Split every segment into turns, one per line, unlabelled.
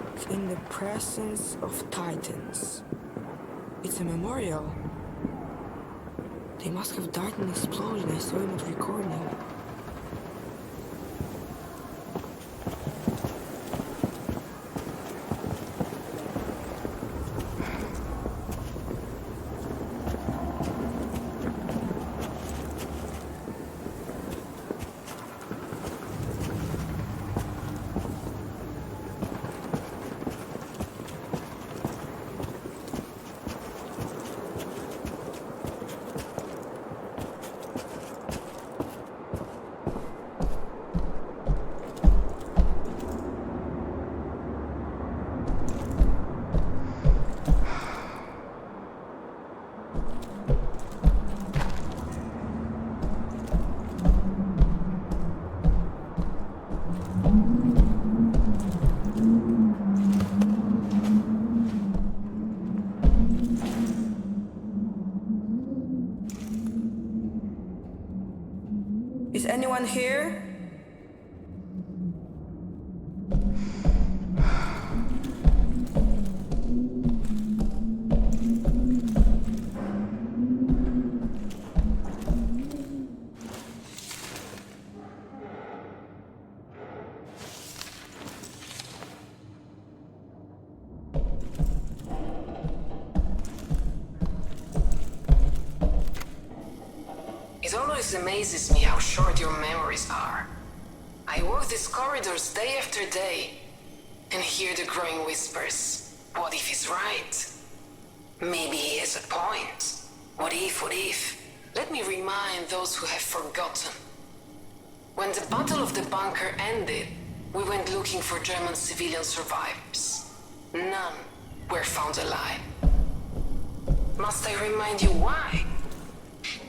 walk in the presence of titans. It's a memorial. They must have died in an explosion. I saw him at recording. Is anyone here?
It always amazes me how short your memories are. I walk these corridors day after day and hear the growing whispers. What if he's right? Maybe he has a point. What if, what if? Let me remind those who have forgotten. When the Battle of the Bunker ended, we went looking for German civilian survivors. None were found alive. Must I remind you why?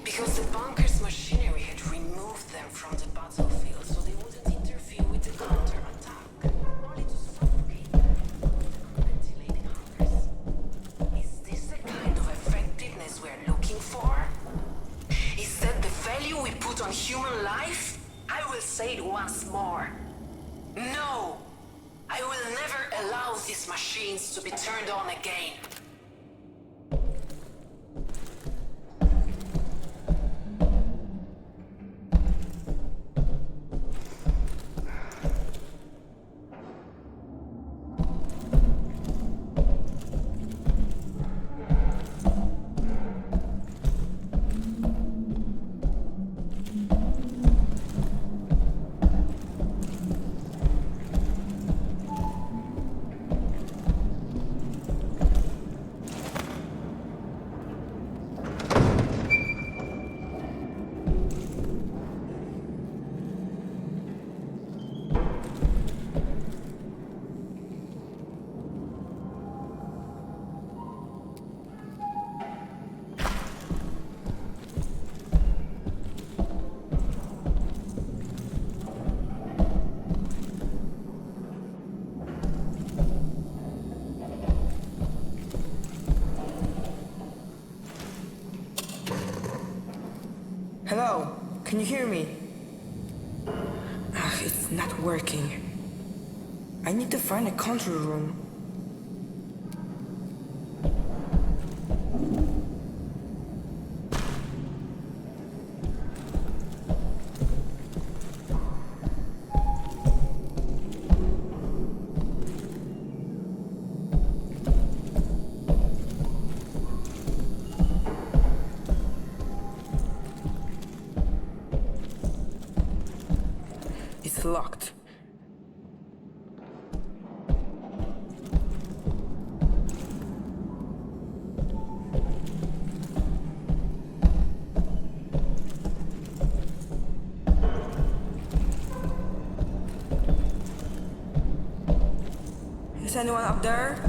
Because the bunker's machinery had removed them from the battlefield so they wouldn't interfere with the counterattack, only to suffocate them on ventilating hangars. Is this the kind of effectiveness we're looking for? Is that the value we put on human life? I will say it once more. No! I will never allow these machines to be turned on again.
Hello? Can you hear me? It's not working. I need to find a control room. It's locked. Is anyone up there?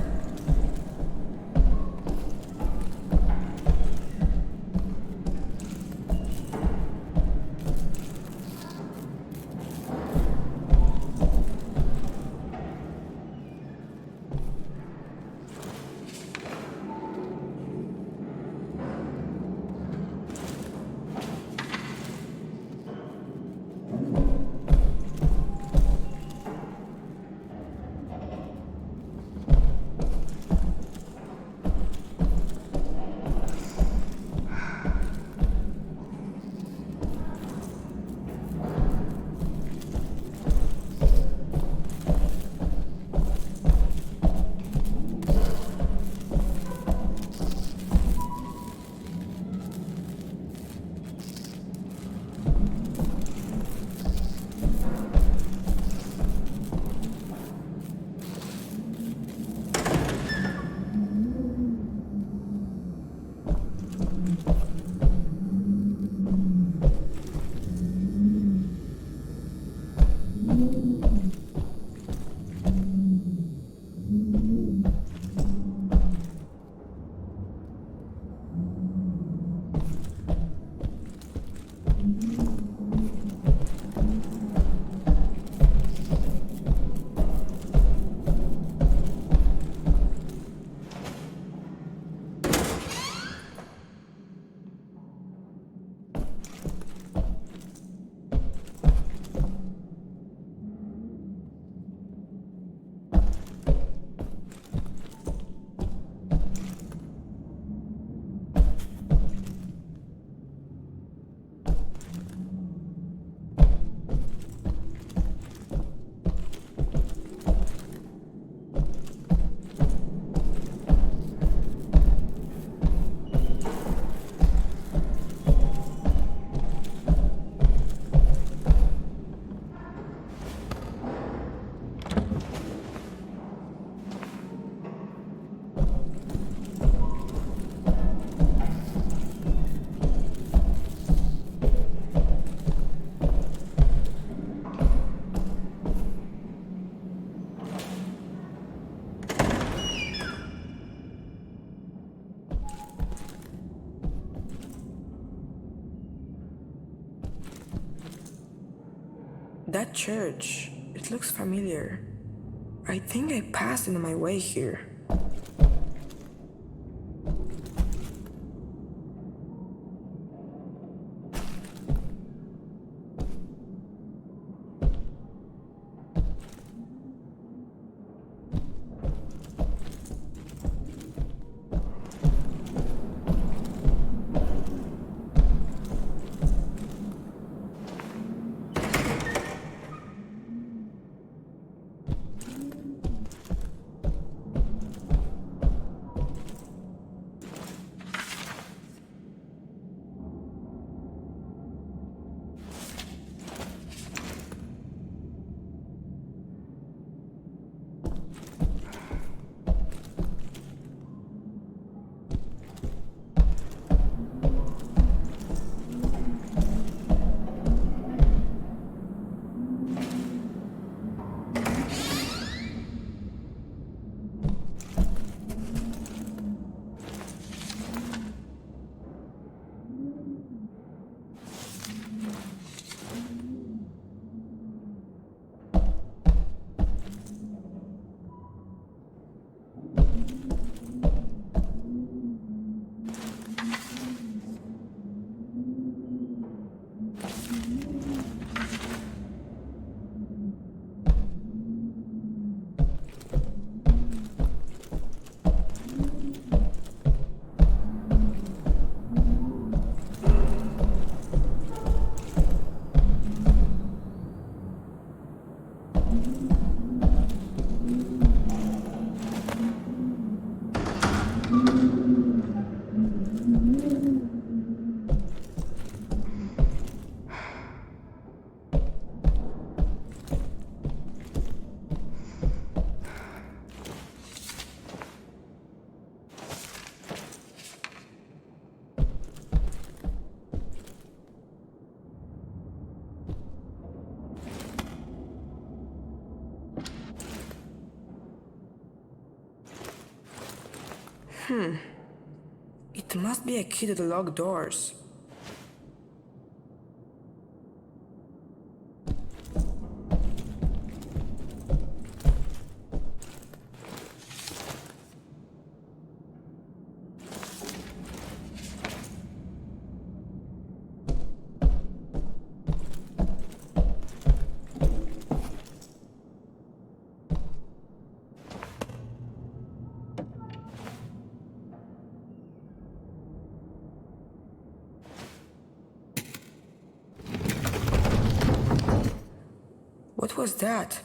That church, it looks familiar. I think I passed it on my way here. It must be a key to the locked doors. What was that?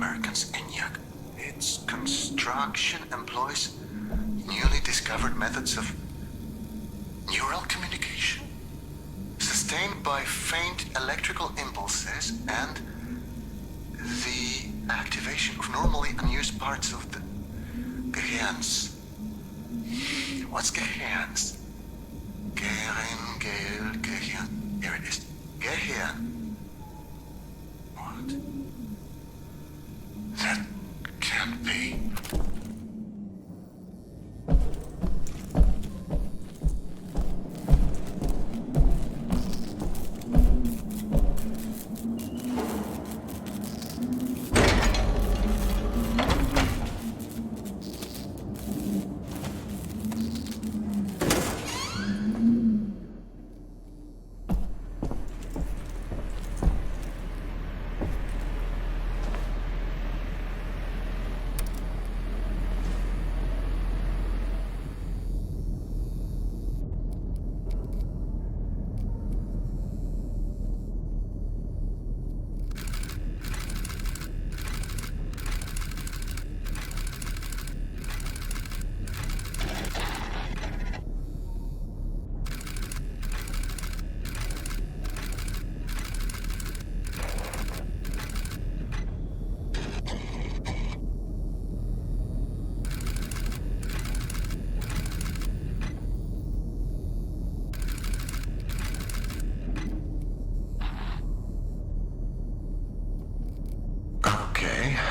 American's ENIAC. Its construction employs newly discovered methods of neural communication, sustained by faint electrical impulses and the activation of normally unused parts of the gehirns. What's gehirns? Gehirn. Here it is. Gehirn. What? That can't be.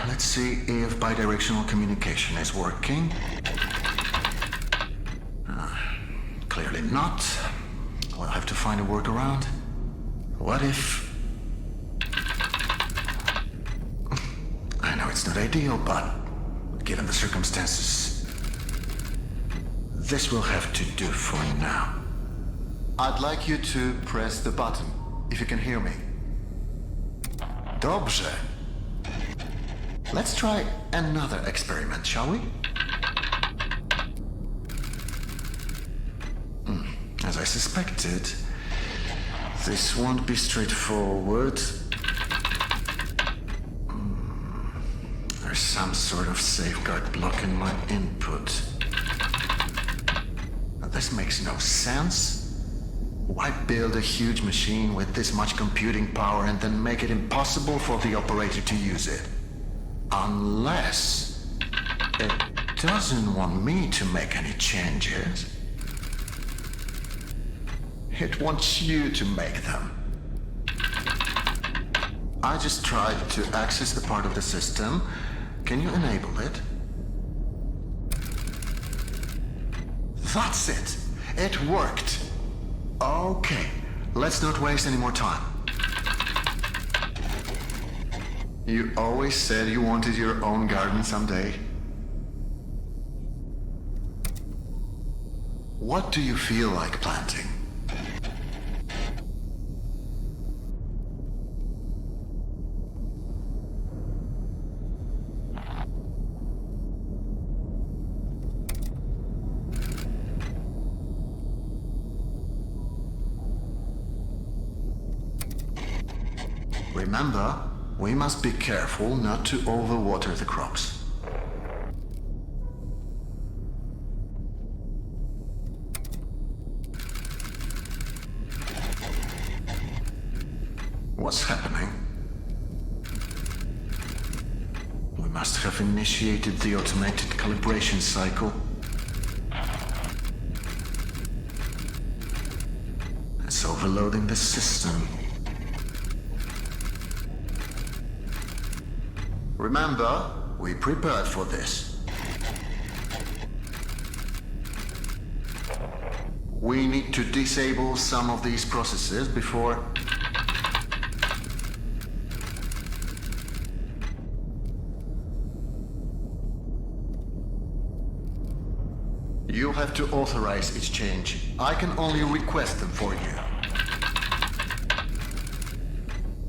Let's see if bidirectional communication is working. Clearly not. We'll have to find a workaround. What if... I know it's not ideal, but given the circumstances, this will have to do for now. I'd like you to press the button, if you can hear me. Dobrze. Let's try another experiment, shall we? As I suspected, this won't be straightforward. There's some sort of safeguard blocking my input. Now, this makes no sense. Why build a huge machine with this much computing power and then make it impossible for the operator to use it? Unless it doesn't want me to make any changes. It wants you to make them. I just tried to access the part of the system. Can you enable it? That's it. It worked. Okay, let's not waste any more time. You always said you wanted your own garden someday. What do you feel like planting? Remember, we must be careful not to overwater the crops. What's happening? We must have initiated the automated calibration cycle. It's overloading the system. Remember, we prepared for this. We need to disable some of these processes before... You'll have to authorize its change. I can only request them for you.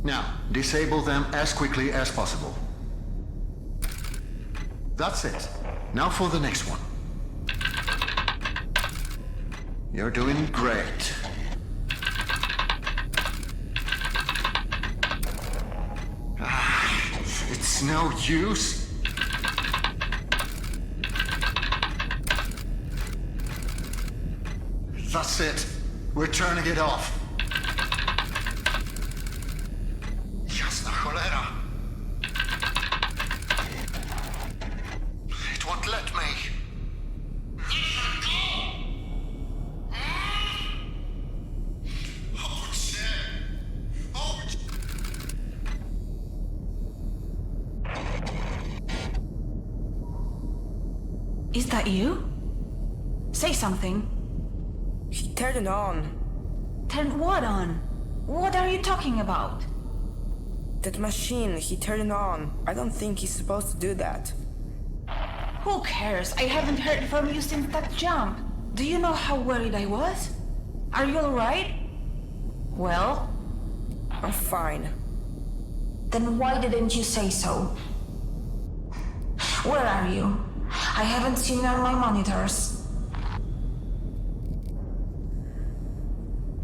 Now, disable them as quickly as possible. That's it. Now for the next one. You're doing great. It's no use. That's it. We're turning it off. Jasna cholera. It won't let me.
Is that you? Say something.
He turned it on.
Turn what on? What are you talking about?
That machine, he turned it on. I don't think he's supposed to do that.
Who cares? I haven't heard from you since that jump. Do you know how worried I was? Are you alright? Well?
I'm fine.
Then why didn't you say so? Where are you? I haven't seen you on my monitors.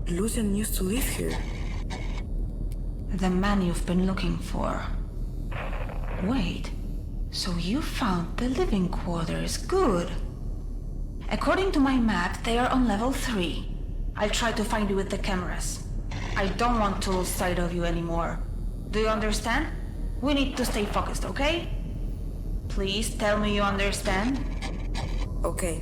Lucian used to live here.
The man you've been looking for. Wait, so you found the living quarters. Good. According to my map, they are on level 3. I'll try to find you with the cameras. I don't want to lose sight of you anymore. Do you understand? We need to stay focused, okay? Please tell me you understand.
Okay.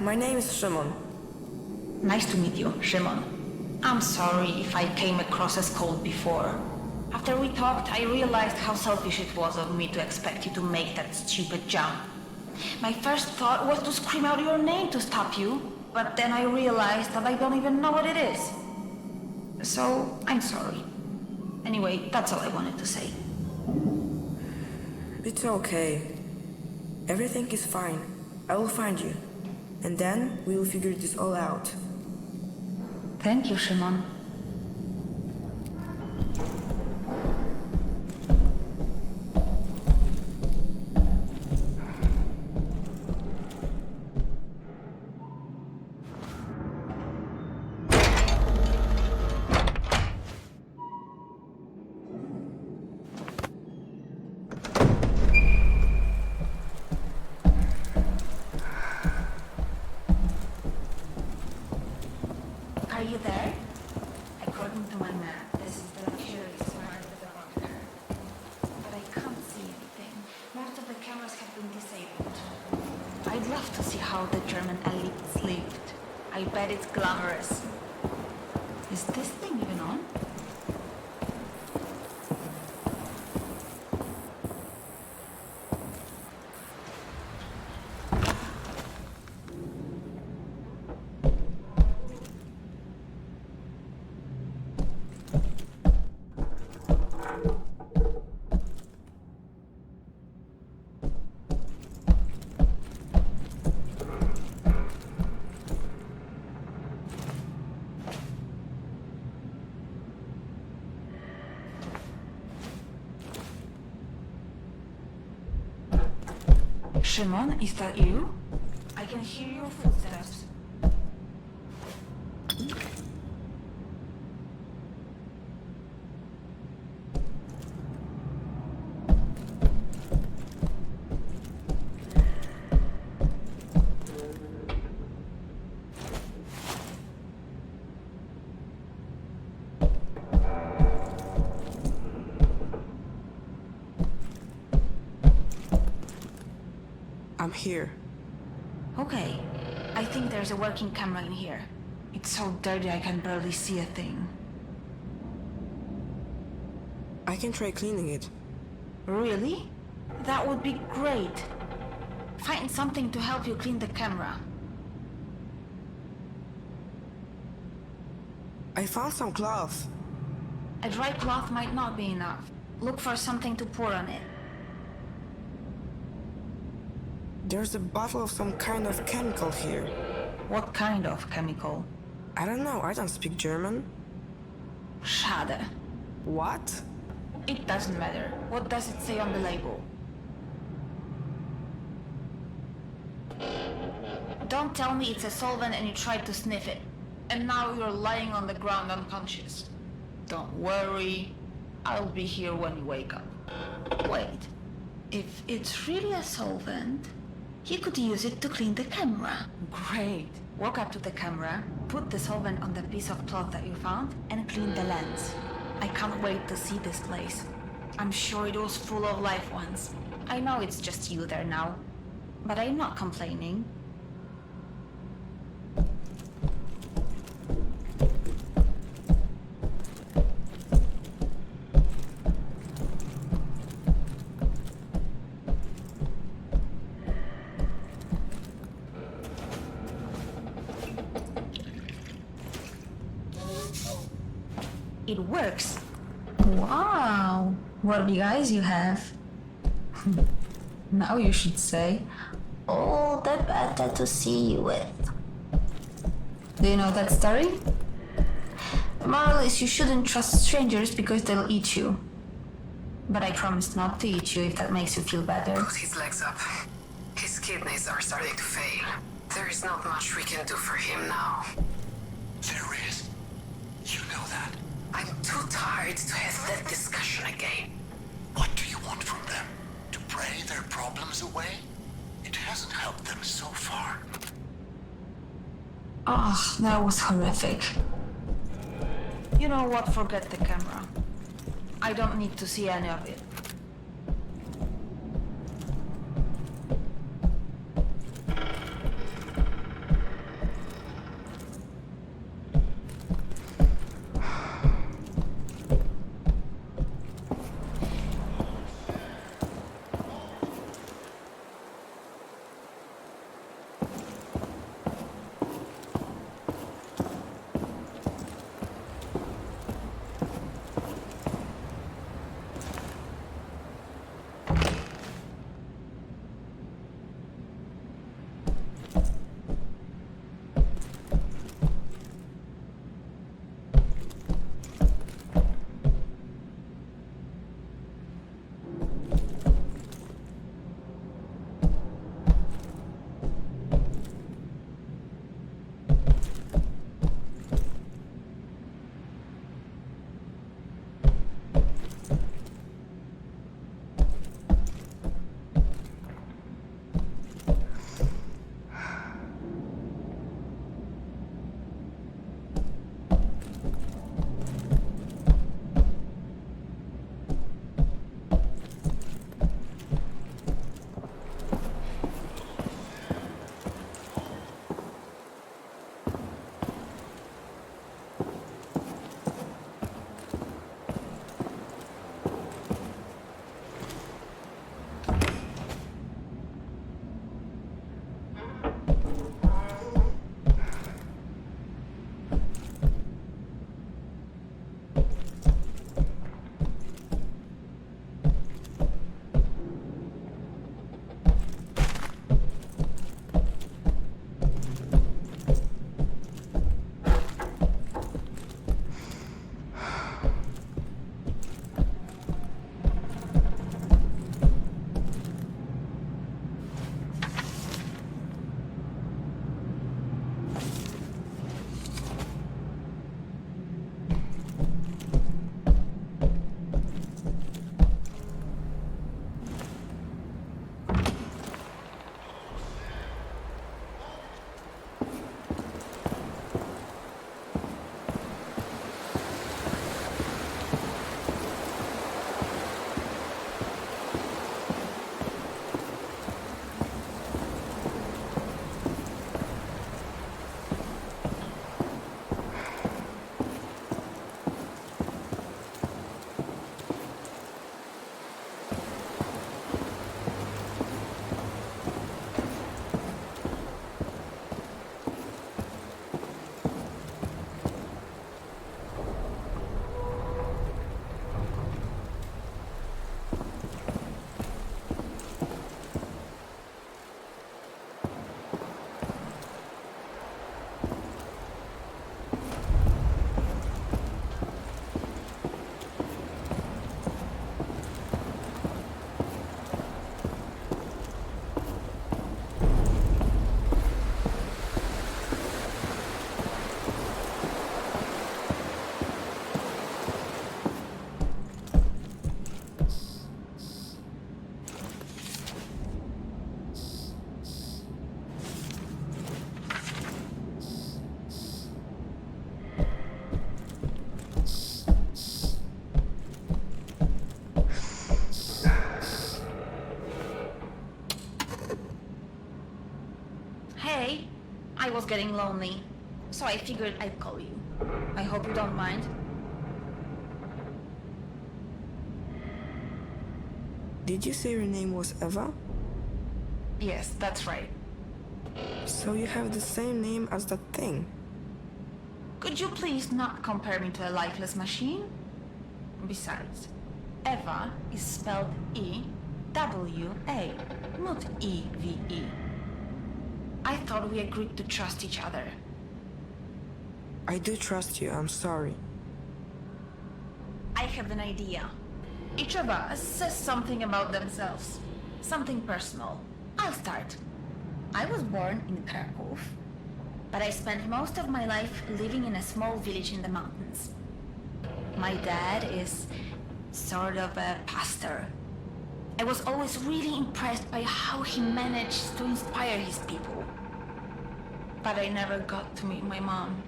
My name is Szymon.
Nice to meet you, Szymon. I'm sorry if I came across as cold before. After we talked, I realized how selfish it was of me to expect you to make that stupid jump. My first thought was to scream out your name to stop you, but then I realized that I don't even know what it is. So, I'm sorry. Anyway, that's all I wanted to say.
It's okay. Everything is fine. I will find you. And then we will figure this all out.
Thank you, Szymon. Are you there? According to my map, this is the 𝓣𝓱𝓮-𝓡𝓪𝓭. But I can't see anything. Most of the cameras have been disabled. I'd love to see how the German elites lived. I bet it's glamorous. Is this thing even on? Szymon, is that you? I can hear your footsteps.
I'm here.
Okay. I think there's a working camera in here. It's so dirty I can barely see a thing.
I can try cleaning it.
Really? That would be great. Find something to help you clean the camera.
I found some cloth.
A dry cloth might not be enough. Look for something to pour on it.
There's a bottle of some kind of chemical here.
What kind of chemical?
I don't know, I don't speak German.
𝓣𝓱𝓮.
What?
It doesn't matter. What does it say on the label? Don't tell me it's a solvent and you tried to sniff it. And now you're lying on the ground unconscious. Don't worry. I'll be here when you wake up. Wait. If it's really a solvent, you could use it to clean the camera. Great. Walk up to the camera, put the solvent on the piece of cloth that you found, and clean the lens. I can't wait to see this place. I'm sure it was full of life once. I know it's just you there now, but I'm not complaining. It works. Wow, what big eyes you have. Now you should say, "Oh, the better to see you with." Do you know that story? The moral is you shouldn't trust strangers because they'll eat you. But I promise not to eat you if that makes you feel better.
Put his legs up. His kidneys are starting to fail. There is not much we can do for him now.
There is. You know that.
I'm too tired to have that discussion again.
What do you want from them? To pray their problems away? It hasn't helped them so far.
Oh, that was horrific. You know what? Forget the camera. I don't need to see any of it. Hey, I was getting lonely, so I figured I'd call you. I hope you don't mind.
Did you say your name was Eva?
Yes, that's right.
So you have the same name as that thing?
Could you please not compare me to a lifeless machine? Besides, Eva is spelled E-W-A, not E-V-E. I thought we agreed to trust each other.
I do trust you, I'm sorry.
I have an idea. Each of us says something about themselves. Something personal. I'll start. I was born in Kraków, but I spent most of my life living in a small village in the mountains. My dad is sort of a pastor. I was always really impressed by how he managed to inspire his people. But I never got to meet my mom.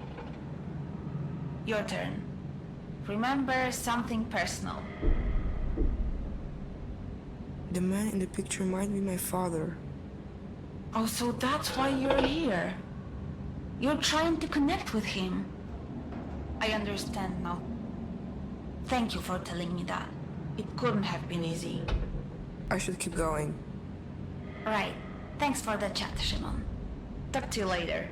Your turn. Remember something personal.
The man in the picture might be my father.
Oh, so that's why you're here. You're trying to connect with him. I understand now. Thank you for telling me that. It couldn't have been easy.
I should keep going.
Right. Thanks for the chat, Szymon. Talk to you later.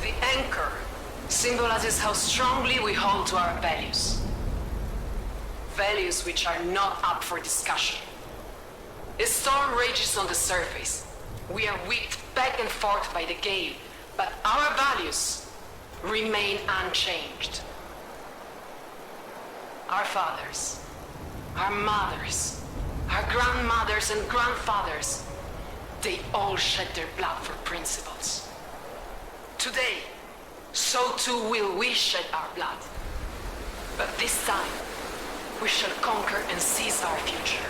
The anchor symbolizes how strongly we hold to our values. Values which are not up for discussion. A storm rages on the surface. We are whipped back and forth by the gale, but our values remain unchanged. Our fathers, our mothers, our grandmothers and grandfathers, they all shed their blood for principles. Today, so too will we shed our blood. But this time, we shall conquer and seize our future.